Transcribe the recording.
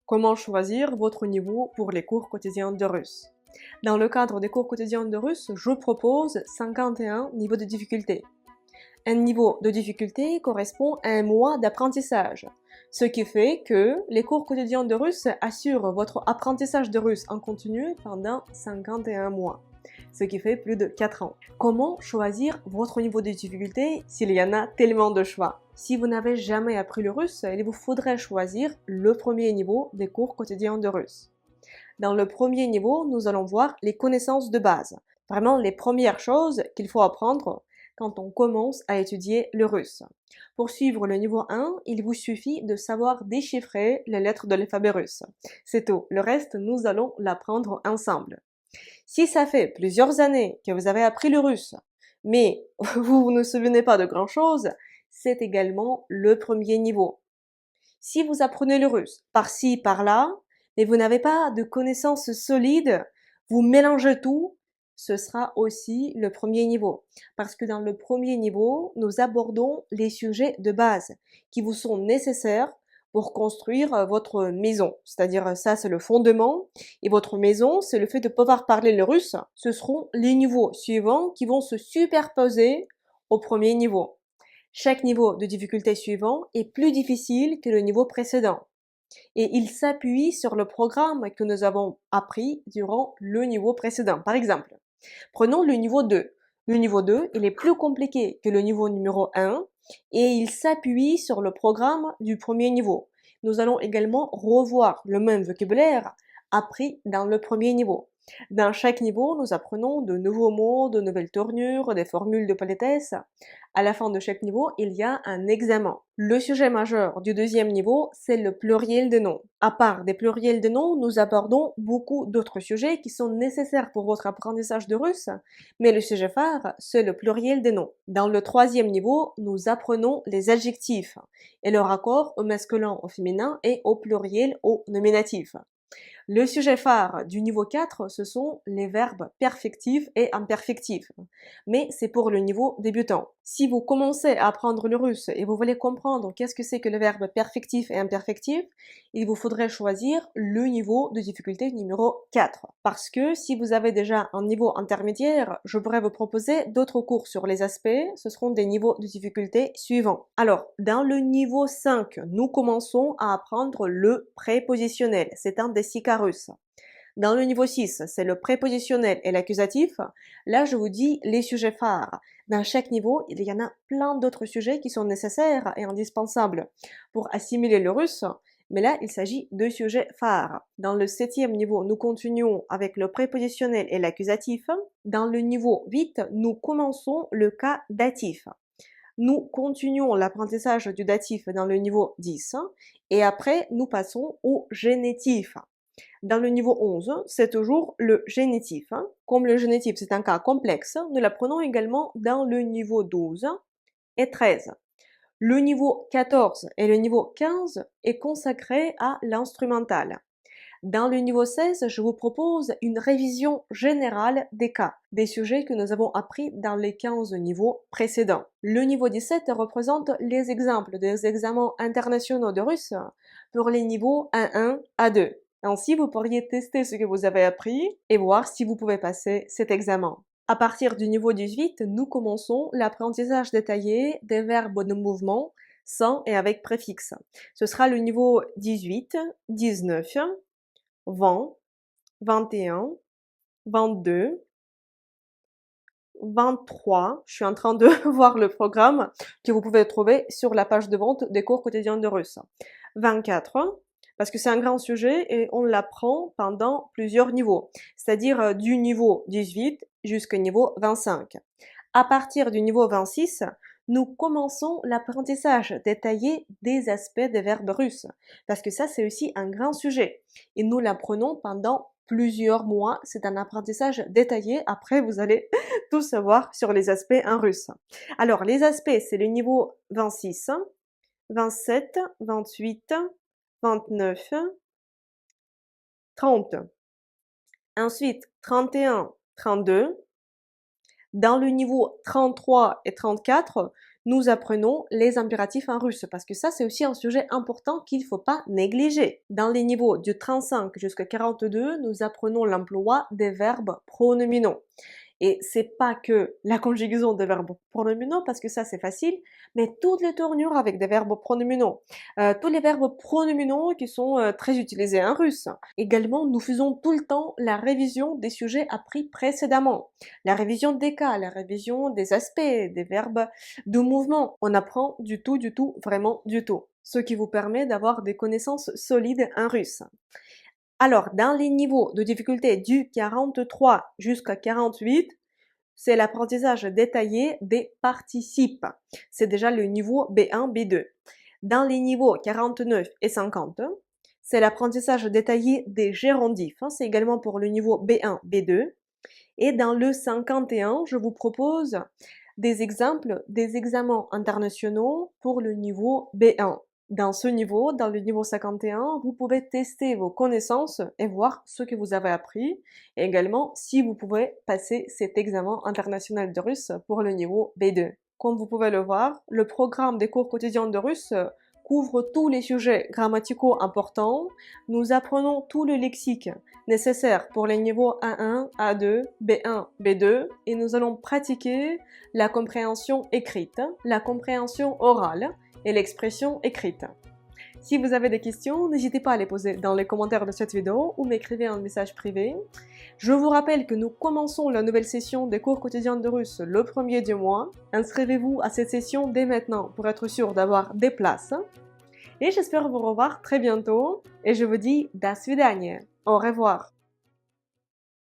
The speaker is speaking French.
Comment choisir votre niveau pour les cours quotidiens de russe? Dans le cadre des cours quotidiens de russe, je propose 51 niveaux de difficulté. Un niveau de difficulté correspond à un mois d'apprentissage, ce qui fait que les cours quotidiens de russe assurent votre apprentissage de russe en continu pendant 51 mois, ce qui fait plus de 4 ans. Comment choisir votre niveau de difficulté s'il y en a tellement de choix? Si vous n'avez jamais appris le russe, il vous faudrait choisir le premier niveau des cours quotidiens de russe. Dans le premier niveau, nous allons voir les connaissances de base, vraiment les premières choses qu'il faut apprendre quand on commence à étudier le russe. Pour suivre le niveau 1, il vous suffit de savoir déchiffrer les lettres de l'alphabet russe. C'est tout, le reste, nous allons l'apprendre ensemble. Si ça fait plusieurs années que vous avez appris le russe, mais vous ne vous souvenez pas de grand-chose, c'est également le premier niveau. Si vous apprenez le russe par-ci, par-là, mais vous n'avez pas de connaissances solides, vous mélangez tout, ce sera aussi le premier niveau. Parce que dans le premier niveau, nous abordons les sujets de base qui vous sont nécessaires pour construire votre maison. C'est-à-dire ça, c'est le fondement. Et votre maison, c'est le fait de pouvoir parler le russe. Ce seront les niveaux suivants qui vont se superposer au premier niveau. Chaque niveau de difficulté suivant est plus difficile que le niveau précédent et il s'appuie sur le programme que nous avons appris durant le niveau précédent. Par exemple, prenons le niveau 2. Le niveau 2, il est plus compliqué que le niveau numéro 1 et il s'appuie sur le programme du premier niveau. Nous allons également revoir le même vocabulaire appris dans le premier niveau. Dans chaque niveau, nous apprenons de nouveaux mots, de nouvelles tournures, des formules de politesse. À la fin de chaque niveau, il y a un examen. Le sujet majeur du deuxième niveau, c'est le pluriel de noms. À part des pluriels de noms, nous abordons beaucoup d'autres sujets qui sont nécessaires pour votre apprentissage de russe, mais le sujet phare, c'est le pluriel de noms. Dans le troisième niveau, nous apprenons les adjectifs et leur accord au masculin, au féminin et au pluriel, au nominatif. Le sujet phare du niveau 4, ce sont les verbes perfectifs et imperfectifs. Mais c'est pour le niveau débutant. Si vous commencez à apprendre le russe et vous voulez comprendre qu'est-ce que c'est que le verbe perfectif et imperfectif, il vous faudrait choisir le niveau de difficulté numéro 4. Parce que si vous avez déjà un niveau intermédiaire, je pourrais vous proposer d'autres cours sur les aspects, ce seront des niveaux de difficulté suivants. Alors, dans le niveau 5, nous commençons à apprendre le prépositionnel. C'est un des 6 cas russes. Dans le niveau 6, c'est le prépositionnel et l'accusatif. Là, je vous dis les sujets phares. Dans chaque niveau, il y en a plein d'autres sujets qui sont nécessaires et indispensables pour assimiler le russe, mais là, il s'agit de sujets phares. Dans le 7e niveau, nous continuons avec le prépositionnel et l'accusatif. Dans le niveau 8, nous commençons le cas datif. Nous continuons l'apprentissage du datif dans le niveau 10 et après, nous passons au génitif. Dans le niveau 11, c'est toujours le génitif. Comme le génitif, c'est un cas complexe, nous l'apprenons également dans le niveau 12 et 13. Le niveau 14 et le niveau 15 est consacré à l'instrumental. Dans le niveau 16, je vous propose une révision générale des cas, des sujets que nous avons appris dans les 15 niveaux précédents. Le niveau 17 représente les exemples des examens internationaux de russe pour les niveaux A1, A2. Ainsi, vous pourriez tester ce que vous avez appris et voir si vous pouvez passer cet examen. À partir du niveau 18, nous commençons l'apprentissage détaillé des verbes de mouvement sans et avec préfixe. Ce sera le niveau 18, 19, 20, 21, 22, 23. Je suis en train de voir le programme que vous pouvez trouver sur la page de vente des cours quotidiens de russe. 24, parce que c'est un grand sujet et on l'apprend pendant plusieurs niveaux, c'est-à-dire du niveau 18 jusqu'au niveau 25. À partir du niveau 26, nous commençons l'apprentissage détaillé des aspects des verbes russes, parce que ça c'est aussi un grand sujet et nous l'apprenons pendant plusieurs mois. C'est un apprentissage détaillé. Après, vous allez tout savoir sur les aspects en russe. Alors, les aspects, c'est le niveau 26, 27, 28, 29, 30. Ensuite, 31, 32. Dans le niveau 33 et 34, nous apprenons les impératifs en russe parce que ça, c'est aussi un sujet important qu'il ne faut pas négliger. Dans les niveaux du 35 jusqu'à 42, nous apprenons l'emploi des verbes pronominaux. Et c'est pas que la conjugaison des verbes pronominaux, parce que ça c'est facile, mais toutes les tournures avec des verbes pronominaux. Tous les verbes pronominaux qui sont très utilisés en russe. Également, nous faisons tout le temps la révision des sujets appris précédemment. La révision des cas, la révision des aspects, des verbes de mouvement. On apprend du tout, vraiment du tout. Ce qui vous permet d'avoir des connaissances solides en russe. Alors, dans les niveaux de difficulté du 43 jusqu'à 48, c'est l'apprentissage détaillé des participes. C'est déjà le niveau B1, B2. Dans les niveaux 49 et 50, c'est l'apprentissage détaillé des gérondifs. C'est également pour le niveau B1, B2. Et dans le 51, je vous propose des exemples des examens internationaux pour le niveau B1. Dans ce niveau, dans le niveau 51, vous pouvez tester vos connaissances et voir ce que vous avez appris, et également si vous pouvez passer cet examen international de russe pour le niveau B2. Comme vous pouvez le voir, le programme des cours quotidiens de russe couvre tous les sujets grammaticaux importants. Nous apprenons tout le lexique nécessaire pour les niveaux A1, A2, B1, B2 et nous allons pratiquer la compréhension écrite, la compréhension orale et l'expression écrite. Si vous avez des questions, n'hésitez pas à les poser dans les commentaires de cette vidéo ou m'écrivez un message privé. Je vous rappelle que nous commençons la nouvelle session des cours quotidiens de russe le 1er du mois. Inscrivez-vous à cette session dès maintenant pour être sûr d'avoir des places. Et j'espère vous revoir très bientôt et je vous dis до свидания. Au revoir.